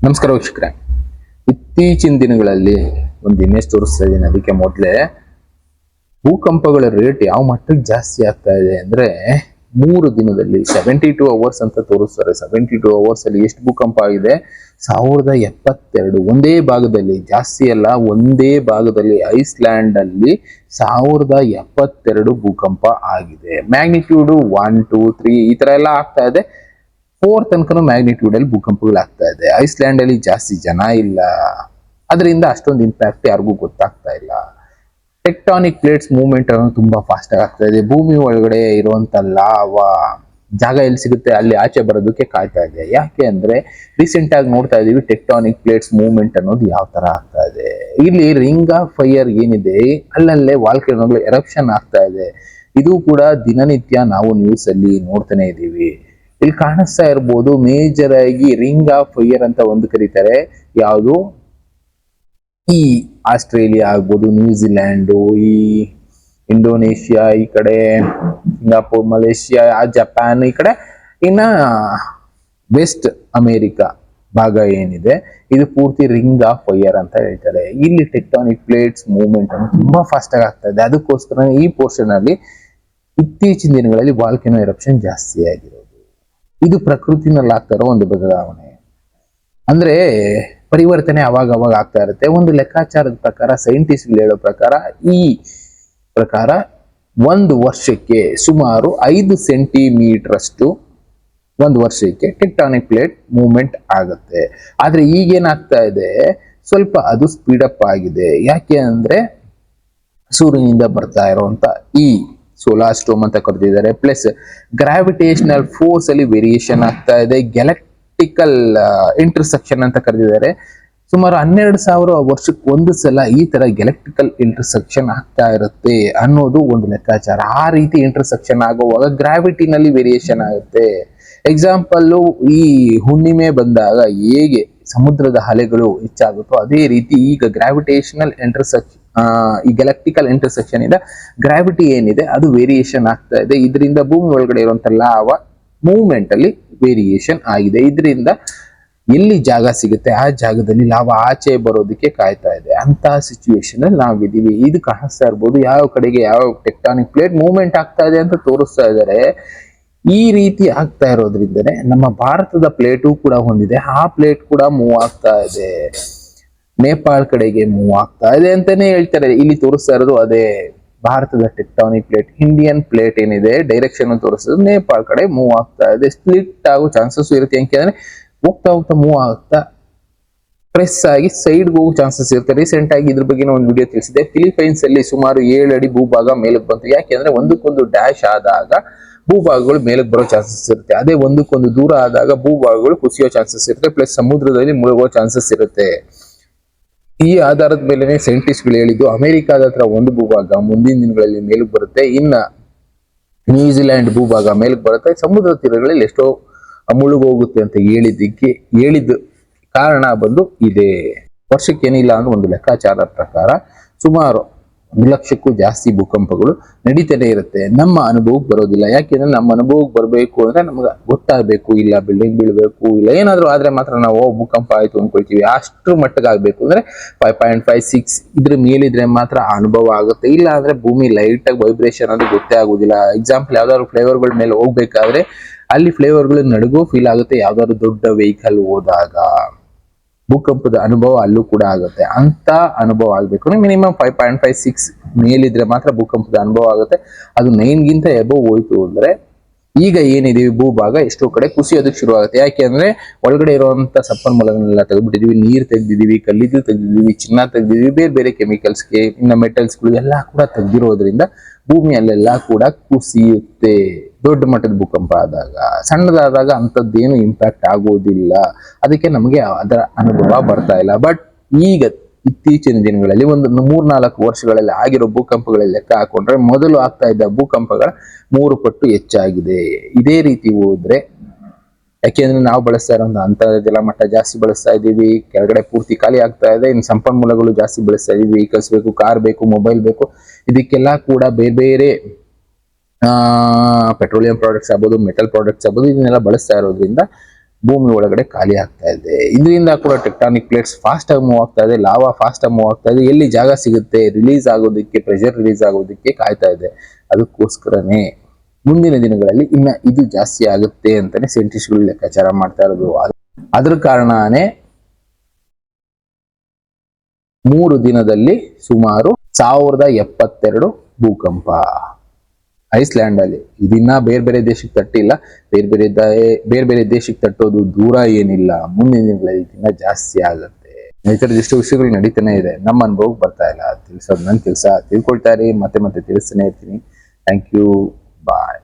ನಮಸ್ಕಾರ ವೀಕ್ಷಕರೇ. ಇತ್ತೀಚಿನ ದಿನಗಳಲ್ಲಿ ಒಂದು ಇಮೇಜ್ ತೋರಿಸ್ತಾ ಇದ್ದೀನಿ. ಅದಕ್ಕೆ ಮೊದಲೇ ಭೂಕಂಪಗಳ ರೇಟ್ ಯಾವ ಮಟ್ಟಕ್ಕೆ ಜಾಸ್ತಿ ಆಗ್ತಾ ಇದೆ ಅಂದ್ರೆ 3 ದಿನದಲ್ಲಿ 72 ಅವರ್ಸ್ ಅಂತ ತೋರಿಸ್ತಾರೆ. 72 ಅವರ್ಸ್ ಅಲ್ಲಿ ಎಷ್ಟು ಭೂಕಂಪ ಆಗಿದೆ? 1072. ಒಂದೇ ಭಾಗದಲ್ಲಿ, ಜಾಸ್ತಿ ಅಲ್ಲ, ಒಂದೇ ಭಾಗದಲ್ಲಿ ಐಸ್ಲ್ಯಾಂಡ್ ಅಲ್ಲಿ 1072 ಭೂಕಂಪ ಆಗಿದೆ. ಮ್ಯಾಗ್ನಿಟ್ಯೂಡ್ 1, 2, 3 ಈ ತರ ಎಲ್ಲ ಆಗ್ತಾ ಇದೆ. 4 ತನಕನೂ ಮ್ಯಾಗ್ನಿಟ್ಯೂಡ್ ಅಲ್ಲಿ ಭೂಕಂಪಗಳು ಆಗ್ತಾ ಇದೆ. ಐಸ್ಲ್ಯಾಂಡ್ ಅಲ್ಲಿ ಜಾಸ್ತಿ ಜನ ಇಲ್ಲ, ಅದರಿಂದ ಅಷ್ಟೊಂದು ಇಂಪ್ಯಾಕ್ಟ್ ಯಾರಿಗೂ ಗೊತ್ತಾಗ್ತಾ ಇಲ್ಲ. ಟೆಕ್ಟಾನಿಕ್ ಪ್ಲೇಟ್ಸ್ ಮೂವ್ಮೆಂಟ್ ಅನ್ನೋದು ತುಂಬಾ ಫಾಸ್ಟ್ ಆಗಿ ಆಗ್ತಾ ಇದೆ. ಭೂಮಿ ಒಳಗಡೆ ಇರುವಂತ ಲಾವಾ ಜಾಗ ಎಲ್ಲಿ ಸಿಗುತ್ತೆ ಅಲ್ಲಿ ಆಚೆ ಬರೋದಕ್ಕೆ ಕಾಯ್ತಾ ಇದೆ. ಯಾಕೆ ಅಂದ್ರೆ ರೀಸೆಂಟ್ ಆಗಿ ನೋಡ್ತಾ ಇದೀವಿ ಟೆಕ್ಟಾನಿಕ್ ಪ್ಲೇಟ್ಸ್ ಮೂವ್ಮೆಂಟ್ ಅನ್ನೋದು ಯಾವ ತರ ಆಗ್ತಾ ಇದೆ. ಇಲ್ಲಿ ರಿಂಗ್ ಆಫ್ ಫೈರ್ ಏನಿದೆ, ಅಲ್ಲಲ್ಲೇ ವಾಲ್ಕನೋಗಳು ಎರಪ್ಷನ್ ಆಗ್ತಾ ಇದೆ. ಇದು ಕೂಡ ದಿನನಿತ್ಯ ನಾವು ನ್ಯೂಸ್ ಅಲ್ಲಿ ನೋಡ್ತಾನೆ ಇದೀವಿ. ಇಲ್ಲಿ ಕಾಣಿಸ್ತಾ ಇರ್ಬೋದು, ಮೇಜರ್ ಆಗಿ ರಿಂಗ್ ಆಫ್ ಫೈರ್ ಅಂತ ಒಂದು ಕರೀತಾರೆ. ಯಾವುದು? ಈ ಆಸ್ಟ್ರೇಲಿಯಾ ಆಗ್ಬೋದು, ನ್ಯೂಜಿಲ್ಯಾಂಡು, ಈ ಇಂಡೋನೇಷಿಯಾ, ಈ ಕಡೆ ಸಿಂಗಾಪುರ್, ಮಲೇಷಿಯಾ, ಜಪಾನ್, ಈ ಕಡೆ ಇನ್ನ ವೆಸ್ಟ್ ಅಮೇರಿಕಾ ಭಾಗ ಏನಿದೆ, ಇದು ಪೂರ್ತಿ ರಿಂಗ್ ಆಫ್ ಫೈರ್ ಅಂತ ಹೇಳ್ತಾರೆ. ಇಲ್ಲಿ ಟೆಕ್ಟಾನಿಕ್ ಪ್ಲೇಟ್ಸ್ ಮೂವ್ಮೆಂಟ್ ಅನ್ನು ತುಂಬಾ ಫಾಸ್ಟ್ ಆಗಿ ಆಗ್ತಾ ಇದೆ. ಅದಕ್ಕೋಸ್ಕರ ಈ ಪೋರ್ಷನ್ ಅಲ್ಲಿ ಇತ್ತೀಚಿನ ದಿನಗಳಲ್ಲಿ ವಾಲ್ಕೆನೋ ಎರಪ್ಷನ್ ಜಾಸ್ತಿ ಆಗಿರೋದು. ಇದು ಪ್ರಕೃತಿನಲ್ಲಿ ಆಗ್ತಾ ಇರೋ ಒಂದು ಬದಲಾವಣೆ. ಅಂದ್ರೆ ಪರಿವರ್ತನೆ ಅವಾಗ ಆಗ್ತಾ ಇರುತ್ತೆ. ಒಂದು ಲೆಕ್ಕಾಚಾರದ ಪ್ರಕಾರ, ಸೈಂಟಿಸ್ಟ್ ಹೇಳೋ ಪ್ರಕಾರ, ಈ ಪ್ರಕಾರ ಒಂದು ವರ್ಷಕ್ಕೆ ಸುಮಾರು 5 ಸೆಂಟಿಮೀಟರ್ ಅಷ್ಟು ಒಂದು ವರ್ಷಕ್ಕೆ ಟೆಕ್ಟಾನಿಕ್ ಪ್ಲೇಟ್ ಮೂವ್ಮೆಂಟ್ ಆಗುತ್ತೆ. ಆದ್ರೆ ಈಗೇನಾಗ್ತಾ ಇದೆ, ಸ್ವಲ್ಪ ಅದು ಸ್ಪೀಡಪ್ ಆಗಿದೆ. ಯಾಕೆ ಅಂದ್ರೆ ಸೂರ್ಯನಿಂದ ಬರ್ತಾ ಇರುವಂತ ಈ ಸೋಲಾರ್ ಸ್ಟೋಮ್ ಅಂತ ಕರೆದಿದ್ದಾರೆ, ಪ್ಲಸ್ ಗ್ರಾವಿಟೇಷನಲ್ ಫೋರ್ಸ್ ಅಲ್ಲಿ ವೇರಿಯೇಷನ್ ಆಗ್ತಾ ಇದೆ. ಗ್ಯಾಲಕ್ಟಿಕಲ್ ಇಂಟರ್ಸೆಕ್ಷನ್ ಅಂತ ಕರೆದಿದ್ದಾರೆ. ಸುಮಾರು 12,000 ವರ್ಷಕ್ಕೆ ಒಂದು ಸಲ ಈ ತರ ಗ್ಯಾಲಕ್ಟಿಕಲ್ ಇಂಟರ್ಸೆಕ್ಷನ್ ಆಗ್ತಾ ಇರುತ್ತೆ ಅನ್ನೋದು ಒಂದು ಲೆಕ್ಕಾಚಾರ. ಆ ರೀತಿ ಇಂಟರ್ಸೆಕ್ಷನ್ ಆಗುವಾಗ ಗ್ರಾವಿಟಿನಲ್ಲಿ ವೇರಿಯೇಷನ್ ಆಗುತ್ತೆ. ಎಕ್ಸಾಂಪಲ್, ಈ ಹುಣ್ಣಿಮೆ ಬಂದಾಗ ಹೇಗೆ ಸಮುದ್ರದ ಅಲೆಗಳು ಹೆಚ್ಚಾಗುತ್ತೋ ಅದೇ ರೀತಿ ಈಗ ಗ್ರಾವಿಟೇಷನಲ್ ಇಂಟರ್ಸೆಕ್ಷನ್, ಈ ಗ್ಯಾಲಕ್ಟಿಕಲ್ ಇಂಟರ್ಸೆಕ್ಷನ್ ಇಂದ ಗ್ರಾವಿಟಿ ಏನಿದೆ ಅದು ವೇರಿಯೇಷನ್ ಆಗ್ತಾ ಇದೆ. ಇದರಿಂದ ಭೂಮಿ ಒಳಗಡೆ ಇರುವಂತ ಲಾವಾ ಮೂವ್ಮೆಂಟ್ ಅಲ್ಲಿ ವೇರಿಯೇಷನ್ ಆಗಿದೆ. ಇದರಿಂದ ಎಲ್ಲಿ ಜಾಗ ಸಿಗುತ್ತೆ ಆ ಜಾಗದಲ್ಲಿ ಲಾವಾ ಆಚೆ ಬರೋದಕ್ಕೆ ಕಾಯ್ತಾ ಇದೆ. ಅಂತ ಸಿಚುವೇಶನ್ ಅಲ್ಲಿ ನಾವಿದೀವಿ. ಇದು ಕಾಣಿಸ್ತಾ ಇರ್ಬೋದು ಯಾವ ಕಡೆಗೆ ಯಾವ ಟೆಕ್ಟಾನಿಕ್ ಪ್ಲೇಟ್ ಮೂವ್ಮೆಂಟ್ ಆಗ್ತಾ ಇದೆ ಅಂತ ತೋರಿಸ್ತಾ ಇದ್ದಾರೆ. ಈ ರೀತಿ ಆಗ್ತಾ ಇರೋದ್ರಿಂದನೇ ನಮ್ಮ ಭಾರತದ ಪ್ಲೇಟು ಕೂಡ ಹೊಂದಿದೆ. ಆ ಪ್ಲೇಟ್ ಕೂಡ ಮೂವ್ ಆಗ್ತಾ ಇದೆ, ನೇಪಾಳ್ ಕಡೆಗೆ ಮೂವ್ ಆಗ್ತಾ ಇದೆ ಅಂತಾನೆ ಹೇಳ್ತಾರೆ. ಇಲ್ಲಿ ತೋರಿಸ್ತಾ ಇರೋದು ಅದೇ ಭಾರತದ ಟೆಕ್ಟಾನಿಕ್ ಪ್ಲೇಟ್, ಇಂಡಿಯನ್ ಪ್ಲೇಟ್ ಏನಿದೆ ಡೈರೆಕ್ಷನ್ ತೋರಿಸೋದು ನೇಪಾಳ್ ಕಡೆ ಮೂವ್ ಆಗ್ತಾ ಇದೆ. ಸ್ಪ್ಲಿಟ್ ಆಗೋ ಚಾನ್ಸಸ್ ಇರುತ್ತೆ. ಯಾಕೆಂದ್ರೆ ಹೋಗ್ತಾ ಮೂವ್ ಆಗ್ತಾ ಪ್ರೆಸ್ ಆಗಿ ಸೈಡ್ ಹೋಗೋ ಚಾನ್ಸಸ್ ಇರುತ್ತೆ. ರೀಸೆಂಟ್ ಆಗಿ ಇದ್ರ ಬಗ್ಗೆ ಒಂದು ವಿಡಿಯೋ ತಿಳಿಸಿದೆ. ಫಿಲಿಪೈನ್ಸ್ ಅಲ್ಲಿ ಸುಮಾರು 7 ಅಡಿ ಭೂಭಾಗ ಮೇಲಕ್ಕೆ ಬಂತು. ಯಾಕೆಂದ್ರೆ ಒಂದಕ್ಕೊಂದು ಡ್ಯಾಶ್ ಆದಾಗ ಭೂಭಾಗಗಳು ಮೇಲಕ್ಕೆ ಬರೋ ಚಾನ್ಸಸ್ ಇರುತ್ತೆ. ಅದೇ ಒಂದಕ್ಕೊಂದು ದೂರ ಆದಾಗ ಭೂಭಾಗಗಳು ಕುಸಿಯೋ ಚಾನ್ಸಸ್ ಇರುತ್ತೆ, ಪ್ಲಸ್ ಸಮುದ್ರದಲ್ಲಿ ಮುಳುಗೋ ಚಾನ್ಸಸ್ ಇರುತ್ತೆ. ಈ ಆಧಾರದ ಮೇಲೆ ಸೈಂಟಿಸ್ಟ್ಗಳು ಹೇಳಿದ್ದು ಅಮೆರಿಕಾದ ಹತ್ರ ಒಂದು ಭೂಭಾಗ ಮುಂದಿನ ದಿನಗಳಲ್ಲಿ ಮೇಲಕ್ಕೆ ಬರುತ್ತೆ, ಇನ್ನ ನ್ಯೂಜಿಲ್ಯಾಂಡ್ ಭೂಭಾಗ ಮೇಲಕ್ಕೆ ಬರುತ್ತೆ, ಸಮುದ್ರ ತೀರಗಳಲ್ಲಿ ಎಷ್ಟೋ ಮುಳುಗೋಗುತ್ತೆ ಅಂತ ಹೇಳಿದ ಕಾರಣ ಬಂದು ಇದೆ. ವರ್ಷಕ್ಕೇನಿಲ್ಲ ಅಂದ್ರೆ ಒಂದು ಲೆಕ್ಕಾಚಾರದ ಪ್ರಕಾರ ಸುಮಾರು 1 ಲಕ್ಷಕ್ಕೂ ಜಾಸ್ತಿ ಭೂಕಂಪಗಳು ನಡೀತಾನೆ ಇರುತ್ತೆ. ನಮ್ಮ ಅನುಭವಕ್ಕೆ ಬರೋದಿಲ್ಲ. ಯಾಕೆಂದ್ರೆ ನಮ್ಮ ಅನುಭವಕ್ಕೆ ಬರಬೇಕು ಅಂದ್ರೆ ನಮ್ಗೆ ಗೊತ್ತಾಗಬೇಕು, ಇಲ್ಲ ಬಿಲ್ಡಿಂಗ್ ಬೀಳ್ಬೇಕು, ಇಲ್ಲ ಏನಾದ್ರು ಆದ್ರೆ ಮಾತ್ರ ನಾವು ಭೂಕಂಪ ಆಯ್ತು ಅನ್ಕೊಳ್ತೀವಿ. ಅಷ್ಟ್ರ ಮಟ್ಟಿಗೆ ಆಗ್ಬೇಕು ಅಂದ್ರೆ 5.5, 6 ಇದ್ರ ಮೇಲಿದ್ರೆ ಮಾತ್ರ ಅನುಭವ ಆಗುತ್ತೆ. ಇಲ್ಲ ಅಂದ್ರೆ ಭೂಮಿ ಲೈಟ್ ಆಗಿ ವೈಬ್ರೇಷನ್ ಅಂದ್ರೆ ಗೊತ್ತೇ ಆಗುದಿಲ್ಲ. ಎಕ್ಸಾಂಪಲ್, ಯಾವ್ದಾದ್ರು ಫ್ಲೇವರ್ಗಳ ಮೇಲೆ ಹೋಗ್ಬೇಕಾದ್ರೆ ಅಲ್ಲಿ ಫ್ಲೇವರ್ಗಳು ನಡುಗೋ ಫೀಲ್ ಆಗುತ್ತೆ. ಯಾವ್ದಾದ್ರು ದೊಡ್ಡ ವೆಹಿಕಲ್ ಹೋದಾಗ ಭೂಕಂಪದ ಅನುಭವ ಅಲ್ಲೂ ಕೂಡ ಆಗುತ್ತೆ. ಅಂತ ಅನುಭವ ಆಗ್ಬೇಕು ಅಂದ್ರೆ ಮಿನಿಮಮ್ 5.5, 6 ಮೇಲಿದ್ರೆ ಮಾತ್ರ ಭೂಕಂಪದ ಅನುಭವ ಆಗುತ್ತೆ. ಅದು 9ಗಿಂತ ಎಬೋವ್ ಹೋಯ್ತು ಅಂದ್ರೆ ಈಗ ಏನಿದೀವಿ ಭೂಭಾಗ ಎಷ್ಟೋ ಕಡೆ ಕುಸಿಯೋದಕ್ಕೆ ಶುರು ಆಗುತ್ತೆ. ಯಾಕೆ ಅಂದ್ರೆ ಒಳಗಡೆ ಇರುವಂತ ಸಂಪನ್ಮೂಲಗಳನ್ನೆಲ್ಲ ತೆಗೆದ್ಬಿಟ್ಟಿದೀವಿ, ನೀರ್ ತೆಗ್ದಿದೀವಿ, ಕಲ್ಲಿದ್ದು ತೆಗ್ದಿದೀವಿ, ಚಿನ್ನ ತೆಗ್ದಿದೀವಿ, ಬೇರೆ ಬೇರೆ ಕೆಮಿಕಲ್ಸ್ಗೆ ಇನ್ನ ಮೆಟಲ್ಸ್ಗಳು ಎಲ್ಲ ಕೂಡ ತೆಗ್ದಿರೋದ್ರಿಂದ ಭೂಮಿಯಲ್ಲೆಲ್ಲ ಕೂಡ ಕುಸಿಯುತ್ತೆ. ದೊಡ್ಡ ಮಟ್ಟದ ಭೂಕಂಪ ಆದಾಗ, ಸಣ್ಣದಾದಾಗ ಅಂಥದ್ದೇನು ಇಂಪ್ಯಾಕ್ಟ್ ಆಗೋದಿಲ್ಲ. ಅದಕ್ಕೆ ನಮಗೆ ಅದರ ಅನುಭವ ಬರ್ತಾ ಇಲ್ಲ. ಬಟ್ ಈಗ ಇತ್ತೀಚಿನ ದಿನಗಳಲ್ಲಿ ಒಂದು 3-4 ವರ್ಷಗಳಲ್ಲಿ ಆಗಿರೋ ಭೂಕಂಪಗಳಲ್ಲಿ ಲೆಕ್ಕ ಹಾಕೊಂಡ್ರೆ ಮೊದಲು ಆಗ್ತಾ ಇದ್ದ ಭೂಕಂಪಗಳ 3 ಪಟ್ಟು ಹೆಚ್ಚಾಗಿದೆ. ಇದೇ ರೀತಿ ಹೋದ್ರೆ, ಯಾಕೆಂದ್ರೆ ನಾವು ಬಳಸ್ತಾ ಇರೋ ಅಂತರ್ಜಲ ಮಟ್ಟ ಜಾಸ್ತಿ ಬಳಸ್ತಾ ಇದ್ದೀವಿ, ಕೆಳಗಡೆ ಪೂರ್ತಿ ಖಾಲಿ ಆಗ್ತಾ ಇದೆ, ಇನ್ನು ಸಂಪನ್ಮೂಲಗಳು ಜಾಸ್ತಿ ಬಳಸ್ತಾ ಇದೀವಿ. ವೆಹಿಕಲ್ಸ್ ಬೇಕು, ಕಾರ್ ಬೇಕು, ಮೊಬೈಲ್ ಬೇಕು, ಇದಕ್ಕೆಲ್ಲ ಕೂಡ ಬೇರೆ ಬೇರೆ ಪೆಟ್ರೋಲಿಯಂ ಪ್ರಾಡಕ್ಟ್ಸ್ ಆಗ್ಬೋದು, ಮೆಟಲ್ ಪ್ರಾಡಕ್ಟ್ಸ್ ಆಗ್ಬೋದು, ಇದನ್ನೆಲ್ಲ ಬಳಸ್ತಾ ಇರೋದ್ರಿಂದ ಭೂಮಿ ಒಳಗಡೆ ಖಾಲಿ ಆಗ್ತಾ ಇದೆ. ಇದರಿಂದ ಕೂಡ ಟೆಕ್ಟಾನಿಕ್ ಪ್ಲೇಟ್ಸ್ ಫಾಸ್ಟ್ ಆಗಿ ಮೂವ್ ಆಗ್ತಾ ಇದೆ, ಲಾವಾ ಫಾಸ್ಟ್ ಆಗಿ ಮೂವ್ ಆಗ್ತಾ ಇದೆ. ಎಲ್ಲಿ ಜಾಗ ಸಿಗುತ್ತೆ ರಿಲೀಸ್ ಆಗೋದಕ್ಕೆ, ಪ್ರೆಷರ್ ರಿಲೀಸ್ ಆಗೋದಕ್ಕೆ ಕಾಯ್ತಾ ಇದೆ. ಅದಕ್ಕೋಸ್ಕರನೇ ಮುಂದಿನ ದಿನಗಳಲ್ಲಿ ಇನ್ನ ಇದು ಜಾಸ್ತಿ ಆಗುತ್ತೆ ಅಂತಾನೆ ಸೈಂಟಿಸ್ಟ್ಗಳು ಲೆಕ್ಕಾಚಾರ ಮಾಡ್ತಾ ಇರೋದು. ಅದ್ರ ಕಾರಣನೇ 3 ದಿನದಲ್ಲಿ ಸುಮಾರು 1072 ಭೂಕಂಪ ಐಸ್ಲ್ಯಾಂಡ್ ಅಲ್ಲಿ. ಇದಿನ್ನ ಬೇರೆ ಬೇರೆ ದೇಶಕ್ಕೆ ತಟ್ಟಿಲ್ಲ. ಬೇರೆ ಬೇರೆ ದೇಶಕ್ಕೆ ತಟ್ಟೋದು ದೂರ ಏನಿಲ್ಲ, ಮುಂದಿನ ದಿನಗಳಲ್ಲಿ ಇನ್ನ ಜಾಸ್ತಿ ಆಗುತ್ತೆ. ಈ ತರದ ಇಷ್ಟು ವಿಷಯಗಳು ನಡೀತಾನೆ ಇದೆ, ನಮ್ಮ ಅನುಭವಕ್ಕೆ ಬರ್ತಾ ಇಲ್ಲ. ತಿಳಿಸೋದು ನನ್ನ ಕೆಲಸ. ತಿಳ್ಕೊಳ್ತಾ ಇರಿ, ಮತ್ತೆ ಮತ್ತೆ ತಿಳಿಸ್ತಾನೆ ಇರ್ತೀನಿ. Thank you, bye.